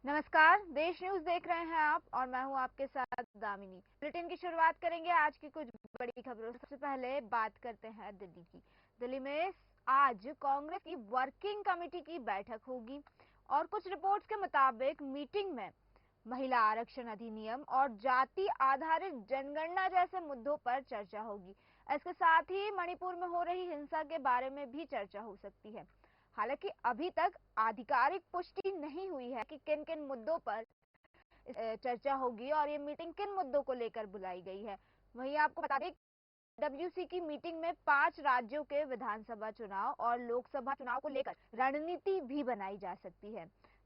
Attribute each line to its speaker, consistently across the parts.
Speaker 1: नमस्कार, देश न्यूज देख रहे हैं आप और मैं हूं आपके साथ दामिनी। बुलेटिन की शुरुआत करेंगे आज की कुछ बड़ी खबरों से। सबसे पहले बात करते हैं दिल्ली की। दिल्ली में आज कांग्रेस की वर्किंग कमेटी की बैठक होगी और कुछ रिपोर्ट्स के मुताबिक मीटिंग में महिला आरक्षण अधिनियम और जाति आधारित जनगणना जैसे मुद्दों पर चर्चा होगी। इसके साथ ही मणिपुर में हो रही हिंसा के बारे में भी चर्चा हो सकती है। हालांकि अभी तक आधिकारिक पुष्टि नहीं हुई है कि किन किन मुद्दों पर चर्चा होगी और ये मीटिंग किन मुद्दों को लेकर बुलाई गई है। वहीं आपको बता दें, डब्ल्यूसी की मीटिंग में 5 राज्यों के विधानसभा चुनाव और लोकसभा चुनाव को लेकर रणनीति भी बनाई जा सकती है।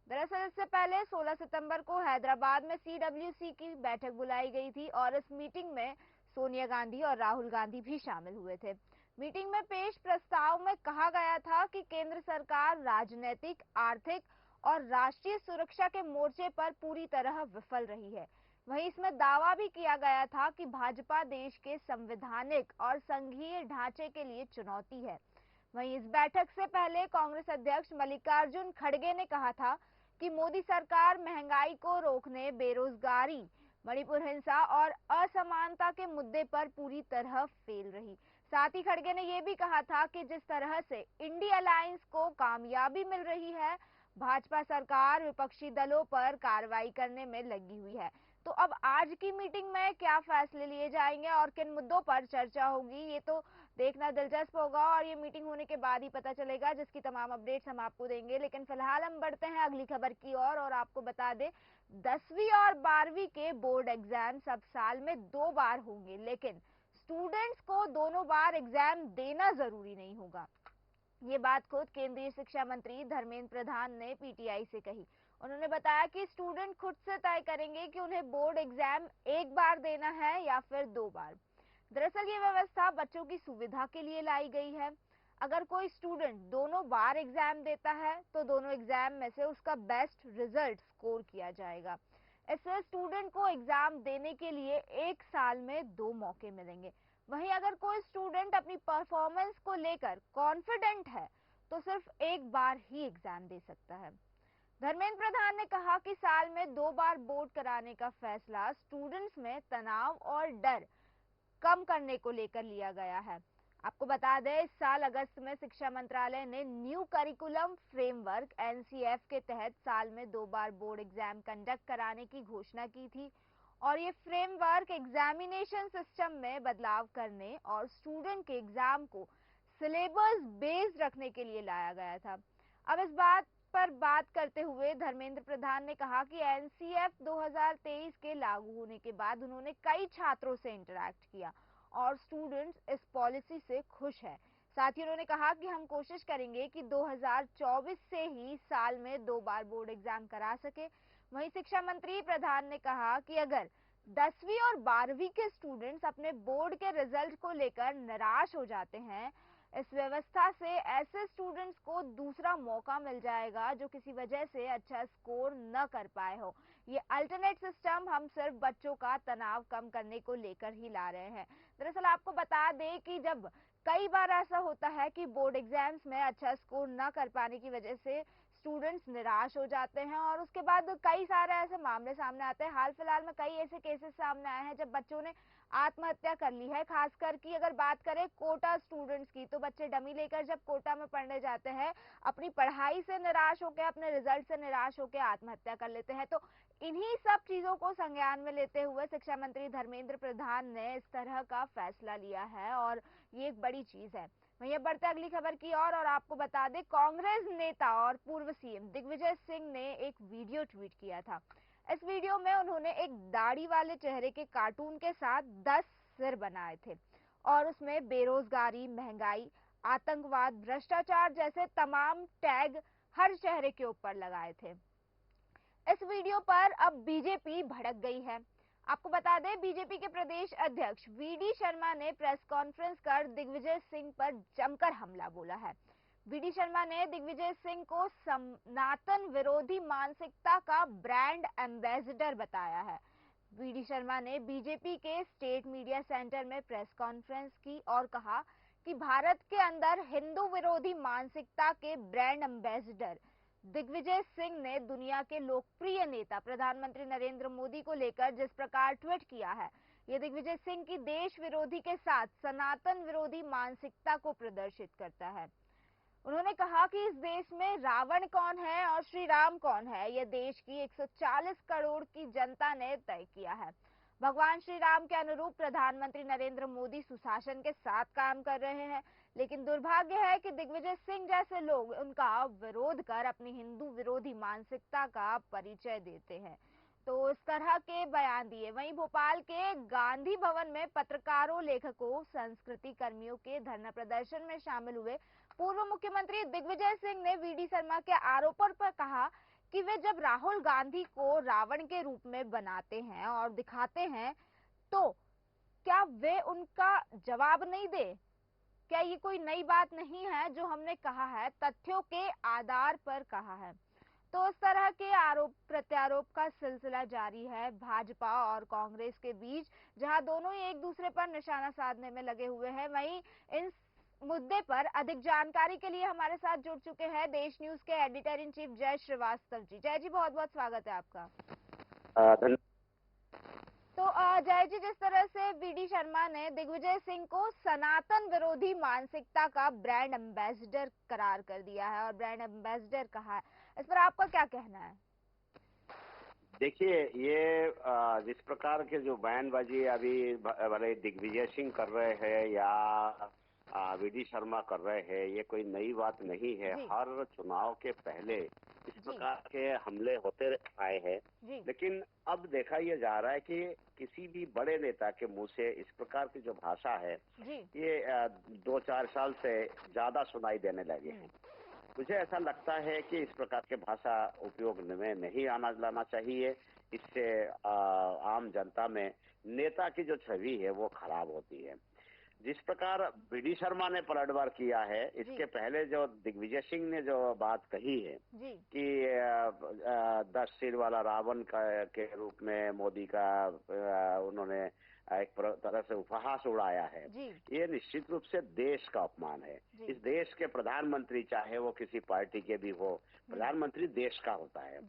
Speaker 1: दरअसल इससे पहले 16 सितंबर को हैदराबाद में सीडब्ल्यूसी की बैठक बुलाई गई थी और इस मीटिंग में सोनिया गांधी और राहुल गांधी भी शामिल हुए थे। मीटिंग में पेश प्रस्ताव में कहा गया था कि केंद्र सरकार राजनीतिक, आर्थिक और राष्ट्रीय सुरक्षा के मोर्चे पर पूरी तरह विफल रही है। वहीं इसमें दावा भी किया गया था कि भाजपा देश के संवैधानिक और संघीय ढांचे के लिए चुनौती है। वहीं इस बैठक से पहले कांग्रेस अध्यक्ष मल्लिकार्जुन खड़गे ने कहा था कि मोदी सरकार महंगाई को रोकने, बेरोजगारी, मणिपुर हिंसा और असमानता के मुद्दे पर पूरी तरह फेल रही। साथ ही खड़गे ने यह भी कहा था कि जिस तरह से इंडिया अलायंस को कामयाबी मिल रही है, भाजपा सरकार विपक्षी दलों पर कार्रवाई करने में लगी हुई है। तो अब आज की मीटिंग में क्या फैसले लिए जाएंगे और किन मुद्दों पर चर्चा होगी, ये तो देखना दिलचस्प होगा और ये मीटिंग होने के बाद ही पता चलेगा, जिसकी तमाम अपडेट्स हम आपको देंगे। लेकिन फिलहाल हम बढ़ते हैं अगली खबर की ओर और आपको बता दें, 10वीं और 12वीं के बोर्ड एग्जाम्स अब साल में 2 बार होंगे, लेकिन स्टूडेंट्स को दोनों बार एग्जाम देना जरूरी नहीं होगा। ये बात खुद केंद्रीय शिक्षा मंत्री धर्मेंद्र प्रधान ने पीटीआई से कही। उन्होंने बताया कि स्टूडेंट खुद से तय करेंगे कि उन्हें बोर्ड एग्जाम एक बार देना है या फिर 2 बार। दरअसल ये व्यवस्था बच्चों की सुविधा के लिए लाई गई है। अगर कोई स्टूडेंट दोनों बार एग्जाम देता है तो दोनों एग्जाम में से उसका बेस्ट रिजल्ट स्कोर किया जाएगा। इससे स्टूडेंट को एग्जाम देने के लिए एक साल में 2 मौके मिलेंगे। वहीं अगर कोई स्टूडेंट अपनी परफॉर्मेंस को लेकर कॉन्फिडेंट है तो सिर्फ एक बार ही एग्जाम दे सकता है। धर्मेंद्र प्रधान ने कहा कि साल में 2 बार बोर्ड कराने का फैसला स्टूडेंट्स में तनाव और डर कम करने को लेकर लिया गया है। आपको बता दें, इस साल अगस्त में शिक्षा मंत्रालय ने न्यू करिकुलम फ्रेमवर्क एनसीएफ के तहत साल में 2 बार बोर्ड एग्जाम कंडक्ट कराने की घोषणा की थी और ये फ्रेमवर्क एग्जामिनेशन सिस्टम में बदलाव करने और स्टूडेंट के एग्जाम को सिलेबस बेस्ड रखने के लिए लाया गया था। अब इस बात पर बात करते हुए धर्मेंद्र प्रधान ने कहा कि एनसीएफ 2023 के लागू होने के बाद उन्होंने कई छात्रों से इंटरैक्ट किया और स्टूडेंट्स इस पॉलिसी से खुश है। साथ ही उन्होंने कहा कि हम कोशिश करेंगे कि 2024 से ही साल में 2 बार बोर्ड एग्जाम करा सके। वहीं शिक्षा मंत्री प्रधान ने कहा कि अगर 10वीं और 12वीं के स्टूडेंट्स अपने बोर्ड के रिजल्ट को लेकर निराश हो जाते हैं, इस व्यवस्था से ऐसे स्टूडेंट्स को दूसरा मौका मिल जाएगा जो किसी वजह से अच्छा स्कोर न कर पाए हो। ये अल्टरनेट सिस्टम हम सिर्फ बच्चों का तनाव कम करने को लेकर ही ला रहे हैं। दरअसल आपको बता दें कि जब कई बार ऐसा होता है कि बोर्ड एग्जाम्स में अच्छा स्कोर न कर पाने की वजह से स्टूडेंट्स निराश हो जाते हैं और उसके बाद कई सारे ऐसे मामले सामने आते हैं। हाल फिलहाल में कई ऐसे केसेस सामने आए हैं जब बच्चों ने आत्महत्या कर ली है। खासकर की अगर बात करें कोटा स्टूडेंट्स की, तो बच्चे डमी लेकर जब कोटा में पढ़ने जाते हैं, अपनी पढ़ाई से निराश होकर, अपने रिजल्ट से निराश होकर आत्महत्या कर लेते हैं। तो इन्हीं सब चीजों को संज्ञान में लेते हुए शिक्षा मंत्री धर्मेंद्र प्रधान ने इस तरह का फैसला लिया है और ये एक बड़ी चीज है। वहीं बढ़ते अगली खबर की ओर और आपको बता दें, कांग्रेस नेता और पूर्व सीएम दिग्विजय सिंह ने एक वीडियो ट्वीट किया था। इस वीडियो में उन्होंने एक दाढ़ी वाले चेहरे के कार्टून के साथ 10 सिर बनाए थे और उसमें बेरोजगारी, महंगाई, आतंकवाद, भ्रष्टाचार जैसे तमाम टैग हर चेहरे के ऊपर लगाए थे। इस वीडियो पर अब बीजेपी भड़क गई है। आपको बता दें, बीजेपी के प्रदेश अध्यक्ष वीडी शर्मा ने प्रेस कॉन्फ्रेंस कर दिग्विजय सिंह पर जमकर हमला बोला है। वीडी शर्मा ने दिग्विजय सिंह को सनातन विरोधी मानसिकता का ब्रांड एम्बेसडर बताया है। वीडी शर्मा ने बीजेपी के स्टेट मीडिया सेंटर में प्रेस कॉन्फ्रेंस की और कहा कि भारत के अंदर हिंदू विरोधी मानसिकता के ब्रांड एम्बेसडर दिग्विजय सिंह ने दुनिया के लोकप्रिय नेता प्रधानमंत्री नरेंद्र मोदी को लेकर जिस प्रकार ट्वीट किया है, ये दिग्विजय सिंह की देश विरोधी के साथ सनातन विरोधी मानसिकता को प्रदर्शित करता है। उन्होंने कहा कि इस देश में रावण कौन है और श्री राम कौन है, यह देश की 140 करोड़ की जनता ने तय किया है। भगवान श्री राम के अनुरूप प्रधानमंत्री नरेंद्र मोदी सुशासन के साथ काम कर रहे हैं, लेकिन दुर्भाग्य है कि दिग्विजय सिंह जैसे लोग उनका विरोध कर अपनी हिंदू विरोधी मानसिकता का परिचय देते हैं। तो इस तरह के बयान दिए। वहीं भोपाल के गांधी भवन में पत्रकारों, लेखकों, संस्कृति कर्मियों के धरना प्रदर्शन में शामिल हुए पूर्व मुख्यमंत्री दिग्विजय सिंह ने वीडी शर्मा के आरोपों पर कहा कि वे जब राहुल गांधी को रावण के रूप में बनाते हैं और दिखाते हैं, तो क्या वे उनका जवाब नहीं दे? क्या ये कोई नई बात नहीं है जो हमने कहा है, तथ्यों के आधार पर कहा है। तो इस तरह के आरोप प्रत्यारोप का सिलसिला जारी है भाजपा और कांग्रेस के बीच, जहां दोनों ही एक दूसरे पर निशाना साधने में लगे हुए हैं। वहीं इन मुद्दे पर अधिक जानकारी के लिए हमारे साथ जुड़ चुके हैं देश न्यूज के एडिटर इन चीफ जय श्रीवास्तव जी। जय जी, बहुत बहुत स्वागत है आपका। तो जय जी, जिस तरह से वीडी शर्मा ने दिग्विजय सिंह को सनातन विरोधी मानसिकता का ब्रांड एम्बेसडर करार कर दिया है और ब्रांड एम्बेसडर कहा है, इस पर आपका क्या कहना है?
Speaker 2: देखिए, ये जिस प्रकार के जो बयानबाजी अभी भले दिग्विजय सिंह कर रहे हैं या वीडी शर्मा कर रहे हैं, ये कोई नई बात नहीं है। हर चुनाव के पहले इस प्रकार के हमले होते आए हैं, लेकिन अब देखा यह जा रहा है कि किसी भी बड़े नेता के मुंह से इस प्रकार की जो भाषा है, ये 2-4 साल से ज्यादा सुनाई देने लगे हैं। मुझे ऐसा लगता है कि इस प्रकार के भाषा उपयोग में नहीं लाना चाहिए। इससे आम जनता में नेता की जो छवि है वो खराब होती है। जिस प्रकार वीडी शर्मा ने पलटवार किया है, इसके पहले जो दिग्विजय सिंह ने जो बात कही है कि 10 सिर वाला रावण के रूप में मोदी का उन्होंने एक तरह से उपहास उड़ाया है, ये निश्चित रूप से देश का अपमान है। इस देश के प्रधानमंत्री, चाहे वो किसी पार्टी के भी हो, प्रधानमंत्री देश का होता है।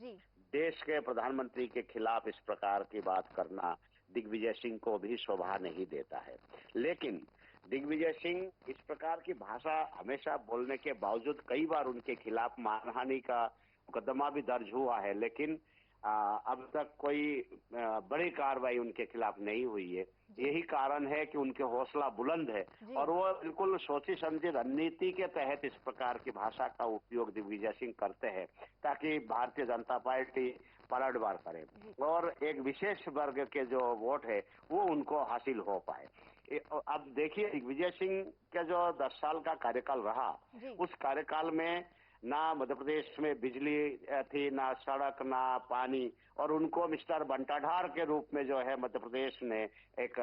Speaker 2: देश के प्रधानमंत्री के खिलाफ इस प्रकार की बात करना दिग्विजय सिंह को भी शोभा नहीं देता है। लेकिन दिग्विजय सिंह इस प्रकार की भाषा हमेशा बोलने के बावजूद कई बार उनके खिलाफ मानहानि का मुकदमा भी दर्ज हुआ है, लेकिन अब तक कोई बड़ी कार्रवाई उनके खिलाफ नहीं हुई है। यही कारण है कि उनके हौसला बुलंद है और वो बिल्कुल सोची समझी रणनीति के तहत इस प्रकार की भाषा का उपयोग दिग्विजय सिंह करते हैं, ताकि भारतीय जनता पार्टी पलटवार करे और एक विशेष वर्ग के जो वोट है वो उनको हासिल हो पाए। अब देखिए, दिग्विजय सिंह का जो 10 साल का कार्यकाल रहा, उस कार्यकाल में ना मध्य प्रदेश में बिजली थी, ना सड़क, ना पानी, और उनको मिस्टर बंटाढार के रूप में जो है मध्य प्रदेश ने एक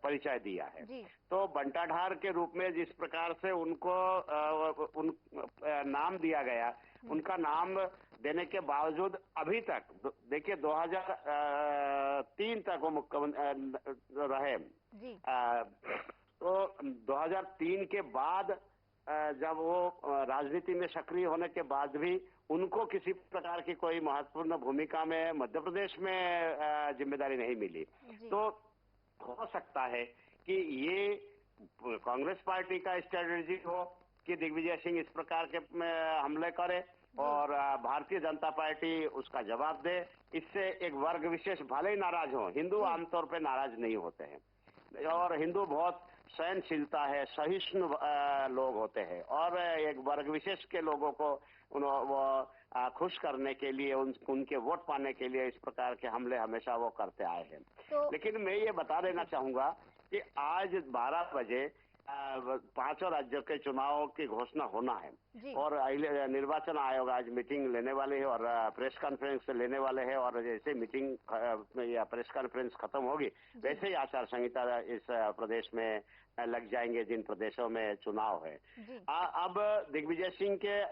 Speaker 2: परिचय दिया है। तो बंटाढार के रूप में जिस प्रकार से उनको नाम दिया गया, उनका नाम देने के बावजूद अभी तक देखिए 2003 तक वो मुख्यमंत्री रहे। तो 2003 के बाद जब वो राजनीति में सक्रिय होने के बाद भी उनको किसी प्रकार की कोई महत्वपूर्ण भूमिका में मध्य प्रदेश में जिम्मेदारी नहीं मिली। तो हो सकता है कि ये कांग्रेस पार्टी का स्ट्रेटेजी हो कि दिग्विजय सिंह इस प्रकार के हमले करे और भारतीय जनता पार्टी उसका जवाब दे। इससे एक वर्ग विशेष भले ही नाराज हो, हिंदू आमतौर पर नाराज नहीं होते हैं और हिंदू बहुत सहनशीलता है, सहिष्णु लोग होते हैं और एक वर्ग विशेष के लोगों को वो खुश करने के लिए, उनके वोट पाने के लिए इस प्रकार के हमले हमेशा वो करते आए हैं। लेकिन मैं ये बता देना चाहूंगा कि आज 12 बजे 5 राज्यों के चुनाव की घोषणा होना है और निर्वाचन आयोग आज मीटिंग लेने वाले है और प्रेस कॉन्फ्रेंस लेने वाले हैं और जैसे मीटिंग या प्रेस कॉन्फ्रेंस खत्म होगी वैसे ही आचार संहिता इस प्रदेश में लग जाएंगे जिन प्रदेशों में चुनाव है। अब दिग्विजय सिंह के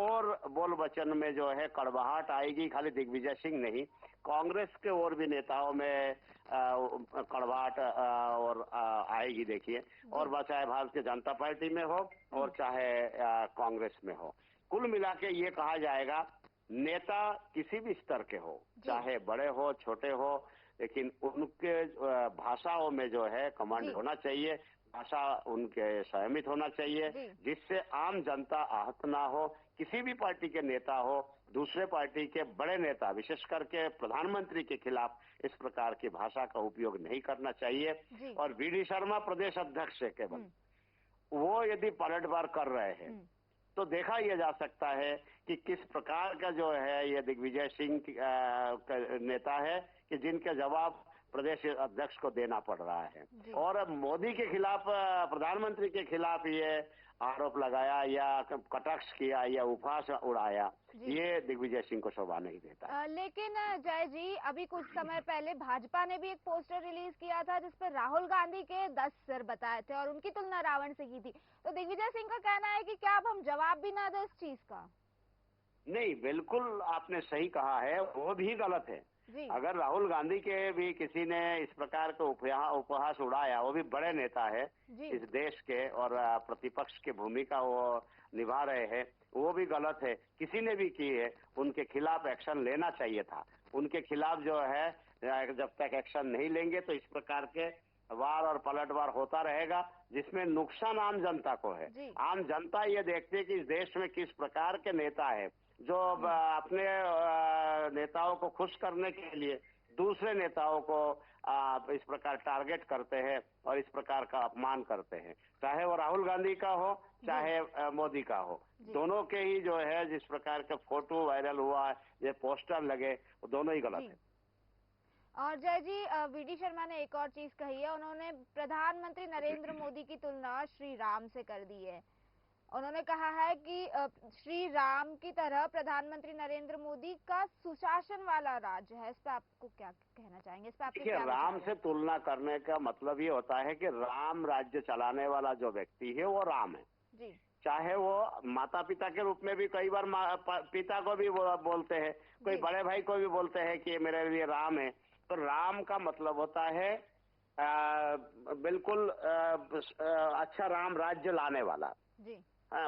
Speaker 2: और बोल वचन में जो है कड़वाहट आएगी। खाली दिग्विजय सिंह नहीं, कांग्रेस के और भी नेताओं में कड़वाहट और आएगी। देखिए, और चाहे भारतीय जनता पार्टी में हो और चाहे कांग्रेस में हो, कुल मिला के ये कहा जाएगा, नेता किसी भी स्तर के हो, चाहे बड़े हो छोटे हो, लेकिन उनके भाषाओं में जो है कमांड होना चाहिए, भाषा उनके संयमित होना चाहिए, जिससे आम जनता आहत ना हो। किसी भी पार्टी के नेता हो, दूसरे पार्टी के बड़े नेता, विशेष करके प्रधानमंत्री के खिलाफ इस प्रकार की भाषा का उपयोग नहीं करना चाहिए। और वी.डी. शर्मा प्रदेश अध्यक्ष है केवल, वो यदि पलटवार कर रहे हैं तो देखा यह जा सकता है कि किस प्रकार का जो है ये दिग्विजय सिंह नेता है कि जिनके जवाब प्रदेश अध्यक्ष को देना पड़ रहा है। और मोदी के खिलाफ, प्रधानमंत्री के खिलाफ ये आरोप लगाया या कटाक्ष किया या उपहास उड़ाया, ये दिग्विजय सिंह को शोभा नहीं देता।
Speaker 1: लेकिन जय जी, अभी कुछ समय पहले भाजपा ने भी एक पोस्टर रिलीज किया था जिसपर राहुल गांधी के 10 सिर बताए थे और उनकी तुलना रावण से की थी। तो दिग्विजय सिंह का कहना है कि क्या अब हम जवाब भी ना दें इस चीज का?
Speaker 2: नहीं, बिल्कुल आपने सही कहा है, वो भी गलत है। अगर राहुल गांधी के भी किसी ने इस प्रकार का उपहास उड़ाया, वो भी बड़े नेता है इस देश के और प्रतिपक्ष की भूमिका वो निभा रहे हैं, वो भी गलत है। किसी ने भी की है, उनके खिलाफ एक्शन लेना चाहिए था। उनके खिलाफ जो है जब तक एक्शन नहीं लेंगे तो इस प्रकार के वार और पलटवार होता रहेगा, जिसमें नुकसान आम जनता को है। आम जनता ये देखती है कि इस देश में किस प्रकार के नेता है जो अपने नेताओं को खुश करने के लिए दूसरे नेताओं को इस प्रकार टारगेट करते हैं और इस प्रकार का अपमान करते हैं, चाहे वो राहुल गांधी का हो चाहे मोदी का हो। दोनों के ही जो है जिस प्रकार का फोटो वायरल हुआ, ये पोस्टर लगे, वो दोनों ही गलत है।
Speaker 1: और जय जी, वी.डी. शर्मा ने एक और चीज कही है, उन्होंने प्रधानमंत्री नरेंद्र मोदी की तुलना श्री राम से कर दी है। उन्होंने कहा है कि श्री राम की तरह प्रधानमंत्री नरेंद्र मोदी का सुशासन वाला राज्य है। इस पर आपको क्या कहना चाहेंगे? इस पर आपके क्या
Speaker 2: राम से तुलना करने का मतलब ये होता है कि राम राज्य चलाने वाला जो व्यक्ति है वो राम है जी। चाहे वो माता पिता के रूप में भी कई बार पिता को भी बोलते हैं, कोई बड़े भाई को भी बोलते हैं कि मेरे लिए राम है। तो राम का मतलब होता है बिल्कुल अच्छा राम राज्य लाने वाला जी।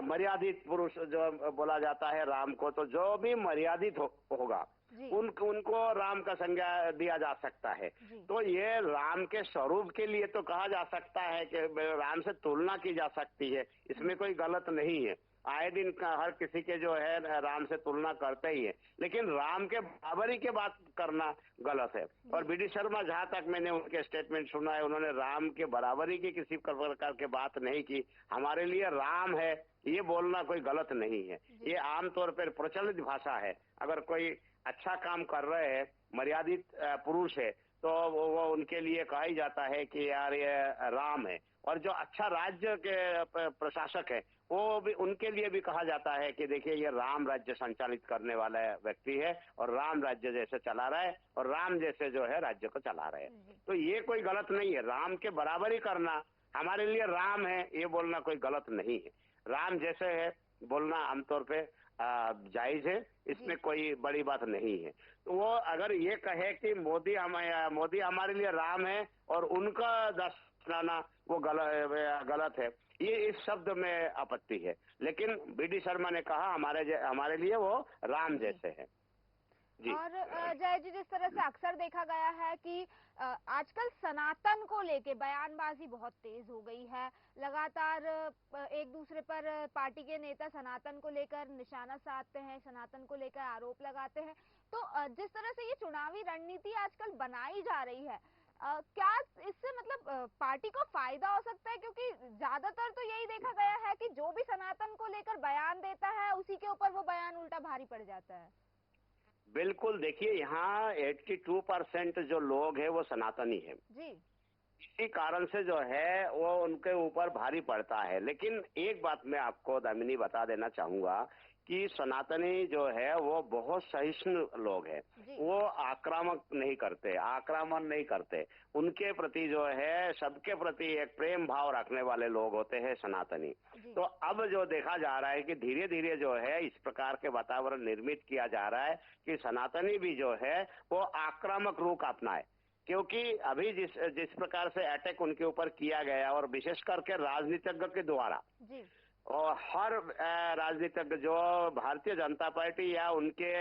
Speaker 2: मर्यादित पुरुष जो बोला जाता है राम को, तो जो भी मर्यादित होगा उनको राम का संज्ञा दिया जा सकता है। तो ये राम के स्वरूप के लिए तो कहा जा सकता है कि राम से तुलना की जा सकती है, इसमें कोई गलत नहीं है। आए दिन हर किसी के जो है राम से तुलना करते ही है, लेकिन राम के बराबरी के बात करना गलत है। और वी.डी. शर्मा, जहां तक मैंने उनके स्टेटमेंट सुना है, उन्होंने राम के बराबरी की किसी प्रकार की बात नहीं की। हमारे लिए राम है ये बोलना कोई गलत नहीं है, ये आमतौर पर प्रचलित भाषा है। अगर कोई अच्छा काम कर रहे हैं, मर्यादित पुरुष है, तो वो उनके लिए कहा ही जाता है कि यार ये राम है। और जो अच्छा राज्य के प्रशासक है, वो भी उनके लिए भी कहा जाता है कि देखिए ये राम राज्य संचालित करने वाला व्यक्ति है और राम राज्य जैसे चला रहा है और राम जैसे जो है राज्य को चला रहे हैं। तो ये कोई गलत नहीं है, राम के बराबरी करना हमारे लिए राम है ये बोलना कोई गलत नहीं है। राम जैसे है बोलना आमतौर पे जायज है, इसमें कोई बड़ी बात नहीं है। तो वो अगर ये कहे कि मोदी हमारे लिए राम है और उनका दर्शाना वो गलत है, ये इस शब्द में आपत्ति है। लेकिन वी.डी. शर्मा ने कहा हमारे लिए वो राम जैसे है जी।
Speaker 1: और जय जी, जिस तरह से अक्सर देखा गया है कि आजकल सनातन को लेके बयानबाजी बहुत तेज हो गई है। लगातार एक दूसरे पर पार्टी के नेता सनातन को लेकर निशाना साधते हैं, सनातन को लेकर आरोप लगाते हैं। तो जिस तरह से ये चुनावी रणनीति आजकल बनाई जा रही है, क्या इससे मतलब पार्टी को फायदा हो सकता है? क्योंकि ज्यादातर तो यही देखा गया है कि जो भी सनातन को लेकर बयान देता है उसी के ऊपर वो बयान उल्टा भारी पड़ जाता है।
Speaker 2: बिल्कुल, देखिए यहाँ 82% जो लोग हैं वो सनातनी है जी। इसी कारण से जो है वो उनके ऊपर भारी पड़ता है। लेकिन एक बात मैं आपको दामिनी बता देना चाहूंगा कि सनातनी जो है वो बहुत सहिष्णु लोग हैं, वो आक्रामक नहीं करते, आक्रामण नहीं करते। उनके प्रति जो है सबके प्रति एक प्रेम भाव रखने वाले लोग होते हैं सनातनी। तो अब जो देखा जा रहा है कि धीरे धीरे जो है इस प्रकार के वातावरण निर्मित किया जा रहा है कि सनातनी भी जो है वो आक्रामक रूप अपनाए, क्योंकि अभी जिस प्रकार से अटैक उनके ऊपर किया गया और विशेष करके राजनीतिज्ञों के द्वारा, और हर राजनीतिक जो भारतीय जनता पार्टी या उनके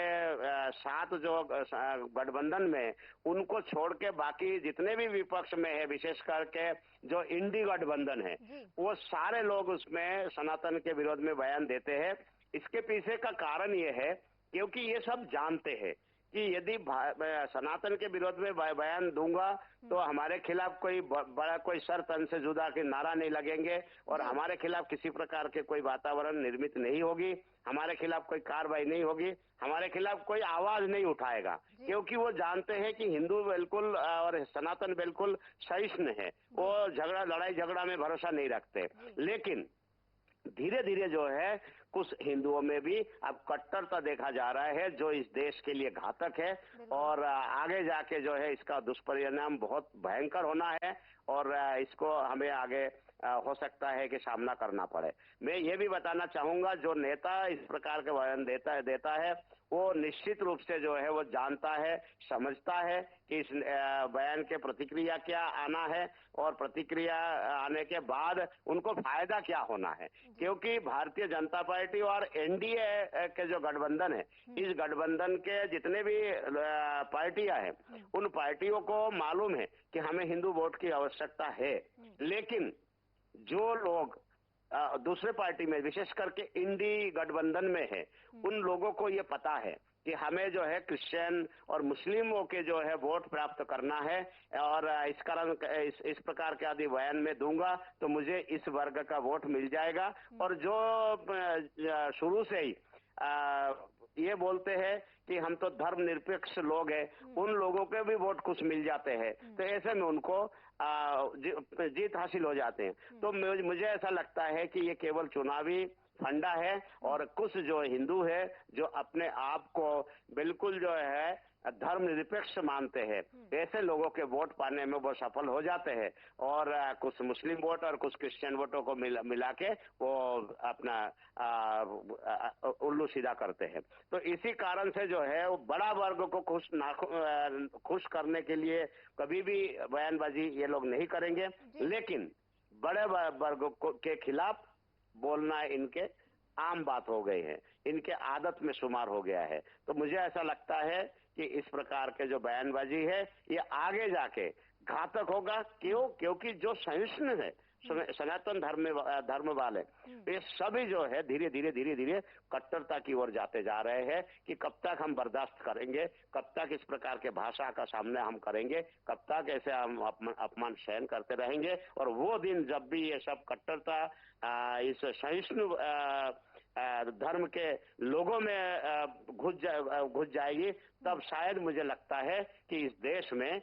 Speaker 2: साथ जो गठबंधन में, उनको छोड़ के बाकी जितने भी विपक्ष में है, विशेष करके जो इंडी गठबंधन है, वो सारे लोग उसमें सनातन के विरोध में बयान देते हैं। इसके पीछे का कारण ये है क्योंकि ये सब जानते हैं कि यदि सनातन के विरोध में बयान दूंगा तो हमारे खिलाफ कोई बड़ा कोई सर तन से जुदा के नारा नहीं लगेंगे और हमारे खिलाफ किसी प्रकार के कोई वातावरण निर्मित नहीं होगी, हमारे खिलाफ कोई कार्रवाई नहीं होगी, हमारे खिलाफ कोई आवाज नहीं उठाएगा, क्योंकि वो जानते हैं कि हिंदू बिल्कुल और सनातन बिल्कुल सहिष्णु है, वो लड़ाई झगड़ा में भरोसा नहीं रखते। लेकिन धीरे धीरे जो है कुछ हिंदुओं में भी अब कट्टरता देखा जा रहा है, जो इस देश के लिए घातक है और आगे जाके जो है इसका दुष्परिणाम बहुत भयंकर होना है और इसको हमें आगे हो सकता है कि सामना करना पड़े। मैं ये भी बताना चाहूंगा, जो नेता इस प्रकार के बयान देता है वो निश्चित रूप से जो है वो जानता है, समझता है कि इस बयान के प्रतिक्रिया क्या आना है और प्रतिक्रिया आने के बाद उनको फायदा क्या होना है, क्योंकि भारतीय जनता पार्टी और एनडीए के जो गठबंधन है, इस गठबंधन के जितने भी पार्टियां हैं, उन पार्टियों को मालूम है कि हमें हिंदू वोट की आवश्यकता है, लेकिन जो लोग दूसरे पार्टी में विशेष करके इंडी गठबंधन में है, उन लोगों को ये पता है कि हमें जो है क्रिश्चियन और मुस्लिमों के जो है वोट प्राप्त करना है और इस कारण इस प्रकार के आदि बयान में दूंगा तो मुझे इस वर्ग का वोट मिल जाएगा। और जो शुरू से ही ये बोलते हैं कि हम तो धर्मनिरपेक्ष लोग हैं, उन लोगों के भी वोट कुछ मिल जाते हैं, तो ऐसे में उनको जीत हासिल हो जाते हैं। तो मुझे ऐसा लगता है कि ये केवल चुनावी फंडा है और कुछ जो हिंदू है जो अपने आप को बिल्कुल जो है धर्मनिरपेक्ष मानते हैं, ऐसे लोगों के वोट पाने में वो सफल हो जाते हैं और कुछ मुस्लिम वोट और कुछ क्रिश्चियन वोटों को मिला के वो अपना उल्लू सीधा करते हैं। तो इसी कारण से जो है वो बड़ा वर्ग को खुश करने के लिए कभी भी बयानबाजी ये लोग नहीं करेंगे, लेकिन बड़े वर्ग के खिलाफ बोलना इनके आम बात हो गई है, इनके आदत में शुमार हो गया है। तो मुझे ऐसा लगता है कि इस प्रकार के जो बयानबाजी है ये आगे जाके घातक होगा। क्योंकि जो सहिष्णु है, सनातन धर्म वाले, ये सभी जो है धीरे धीरे कट्टरता की ओर जाते जा रहे हैं कि कब तक हम बर्दाश्त करेंगे, कब तक इस प्रकार के भाषा का सामना हम करेंगे, कब तक ऐसे हम अपमान सहन करते रहेंगे। और वो दिन जब भी ये सब कट्टरता इस सहिष्णु धर्म के लोगों में घुस जाएगी, तब शायद मुझे लगता है कि इस देश में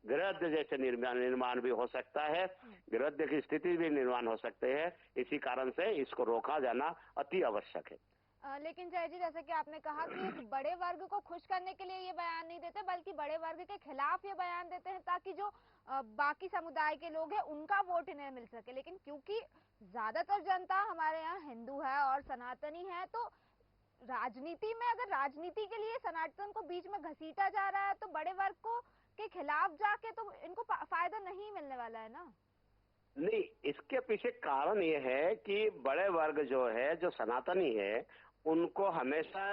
Speaker 2: गृहद्य जैसे निर्माण भी हो सकता है, गृहद्य की स्थिति भी निर्माण हो सकते हैं। इसी कारण से इसको रोका जाना अति आवश्यक है।
Speaker 1: लेकिन जय जी, जैसे कि आपने कहा कि एक बड़े वर्ग को खुश करने के लिए ये बयान नहीं देते, बल्कि बड़े वर्ग के खिलाफ ये बयान देते हैं ताकि जो बाकी समुदाय के लोग हैं उनका वोट इन्हें मिल सके। लेकिन क्योंकि ज्यादातर जनता हमारे यहाँ हिंदू है और सनातनी है, तो राजनीति में अगर राजनीति के लिए सनातन को बीच में घसीटा जा रहा है तो बड़े वर्ग को के खिलाफ जाके तो इनको फायदा नहीं मिलने वाला है ना।
Speaker 2: नहीं, इसके पीछे कारण ये है कि बड़े वर्ग जो है, जो सनातनी है, उनको हमेशा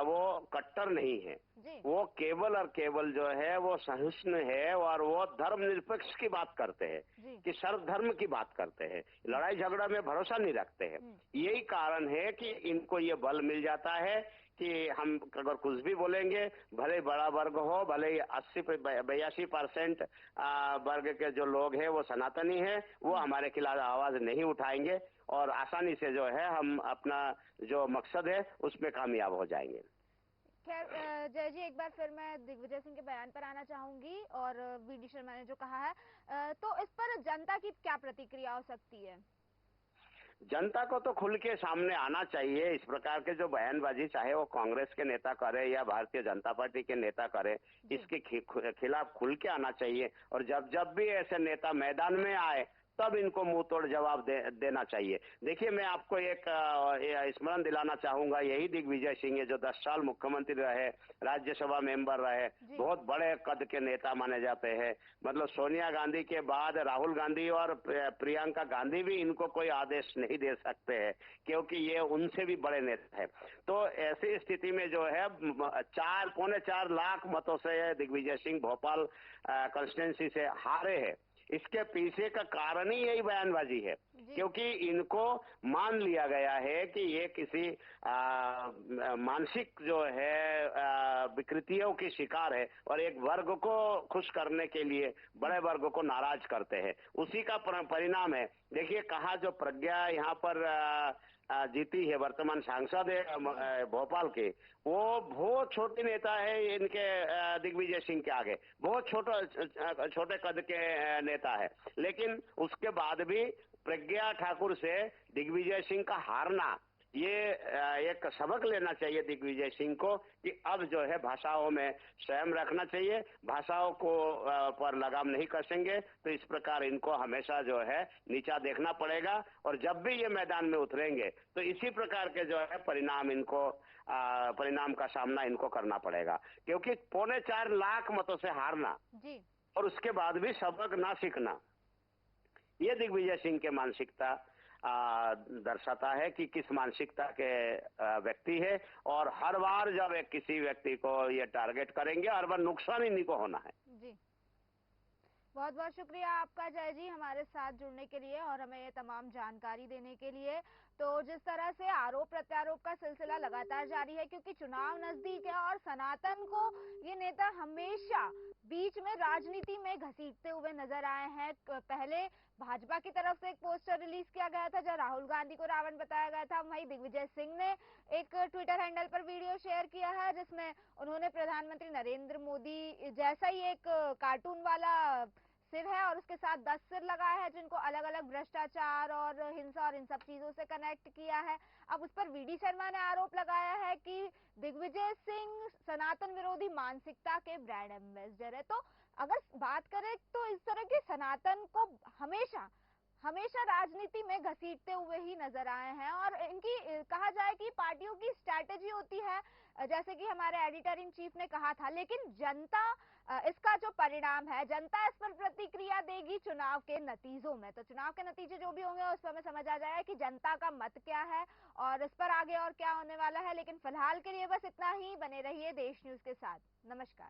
Speaker 2: वो कट्टर नहीं है, वो केवल और केवल जो है वो सहिष्णु है और वो धर्मनिरपेक्ष की बात करते हैं कि सर्वधर्म की बात करते हैं, लड़ाई झगड़ा में भरोसा नहीं रखते हैं। यही कारण है कि इनको ये बल मिल जाता है कि हम अगर कुछ भी बोलेंगे, भले बड़ा वर्ग हो, भले 80-82% वर्ग के जो लोग हैं वो सनातनी हैं, वो हमारे खिलाफ आवाज नहीं उठाएंगे और आसानी से जो है हम अपना जो मकसद है उसमें कामयाब हो जाएंगे।
Speaker 1: खैर जय जी, एक बार फिर मैं दिग्विजय सिंह के बयान पर आना चाहूंगी और वीडी शर्मा ने जो कहा है, तो इस पर जनता की क्या प्रतिक्रिया हो सकती है?
Speaker 2: जनता को तो खुल के सामने आना चाहिए। इस प्रकार के जो बयानबाजी चाहे वो कांग्रेस के नेता करे या भारतीय जनता पार्टी के नेता करे, इसके खिलाफ खुल के आना चाहिए। और जब भी ऐसे नेता मैदान में आए तब इनको मुंह तोड़ जवाब देना चाहिए। देखिए, मैं आपको एक स्मरण दिलाना चाहूंगा, यही दिग्विजय सिंह है जो 10 साल मुख्यमंत्री रहे, राज्यसभा मेंबर रहे, बहुत बड़े कद के नेता माने जाते हैं। मतलब सोनिया गांधी के बाद राहुल गांधी और प्रियंका गांधी भी इनको कोई आदेश नहीं दे सकते हैं, क्योंकि ये उनसे भी बड़े नेता है। तो ऐसी स्थिति में जो है 4.25 लाख मतों से दिग्विजय सिंह भोपाल कंस्टिट्यूंसी से हारे हैं। इसके पीछे का कारण ही यही बयानबाजी है, क्योंकि इनको मान लिया गया है कि ये किसी मानसिक जो है विकृतियों की शिकार है और एक वर्ग को खुश करने के लिए बड़े वर्ग को नाराज करते हैं। उसी का परिणाम है। देखिए, कहा जो प्रज्ञा यहाँ पर जीती है, वर्तमान सांसद है भोपाल के, वो बहुत छोटी नेता है इनके दिग्विजय सिंह के आगे, बहुत छोटे कद के नेता है। लेकिन उसके बाद भी प्रज्ञा ठाकुर से दिग्विजय सिंह का हारना, ये एक सबक लेना चाहिए दिग्विजय सिंह को कि अब जो है भाषाओं में संयम रखना चाहिए, भाषाओं को पर लगाम नहीं कसेंगे तो इस प्रकार इनको हमेशा जो है नीचा देखना पड़ेगा। और जब भी ये मैदान में उतरेंगे तो इसी प्रकार के जो है परिणाम का सामना इनको करना पड़ेगा, क्योंकि 4.25 लाख मतों से हारना
Speaker 1: जी। और
Speaker 2: उसके बाद भी सबक ना सीखना, ये दिग्विजय सिंह के मानसिकता दर्शाता है कि किस मानसिकता के व्यक्ति है। और हर बार जब एक किसी व्यक्ति को ये टारगेट करेंगे, हर बार नुकसान इन्हीं को होना है।
Speaker 1: जी, बहुत बहुत शुक्रिया आपका जय जी, हमारे साथ जुड़ने के लिए और हमें ये तमाम जानकारी देने के लिए। तो जिस तरह से आरोप प्रत्यारोप का सिलसिला लगातार जारी है, क्योंकि चुनाव नजदीक है और सनातन को ये नेता हमेशा बीच में राजनीति में घसीटते हुए नजर आए हैं। पहले भाजपा की तरफ से एक पोस्टर रिलीज किया गया था जहाँ राहुल गांधी को रावण बताया गया था। वहीं दिग्विजय सिंह ने एक ट्विटर हैंडल पर वीडियो शेयर किया है जिसमें उन्होंने प्रधानमंत्री नरेंद्र मोदी जैसा ही एक कार्टून वाला सिर है और उसके साथ 10 सिर लगाए हैं, जिनको अलग अलग भ्रष्टाचार और हिंसा और इन सब चीजों से कनेक्ट किया है। अब उस पर वीडी शर्मा ने आरोप लगाया है कि दिग्विजय सिंह सनातन विरोधी मानसिकता के ब्रांड एम्बेसडर है। तो अगर बात करें तो इस तरह के सनातन को हमेशा राजनीति में घसीटते हुए ही नजर आए हैं। और इनकी कहा जाए कि पार्टियों की स्ट्रैटेजी होती है, जैसे कि हमारे एडिटर इन चीफ ने कहा था, लेकिन जनता इसका जो परिणाम है, जनता इस पर प्रतिक्रिया देगी चुनाव के नतीजों में। तो चुनाव के नतीजे जो भी होंगे उस पर हमें समझ आ जाएगा कि जनता का मत क्या है और इस पर आगे और क्या होने वाला है। लेकिन फिलहाल के लिए बस इतना ही। बने रहिए देश न्यूज के साथ। नमस्कार।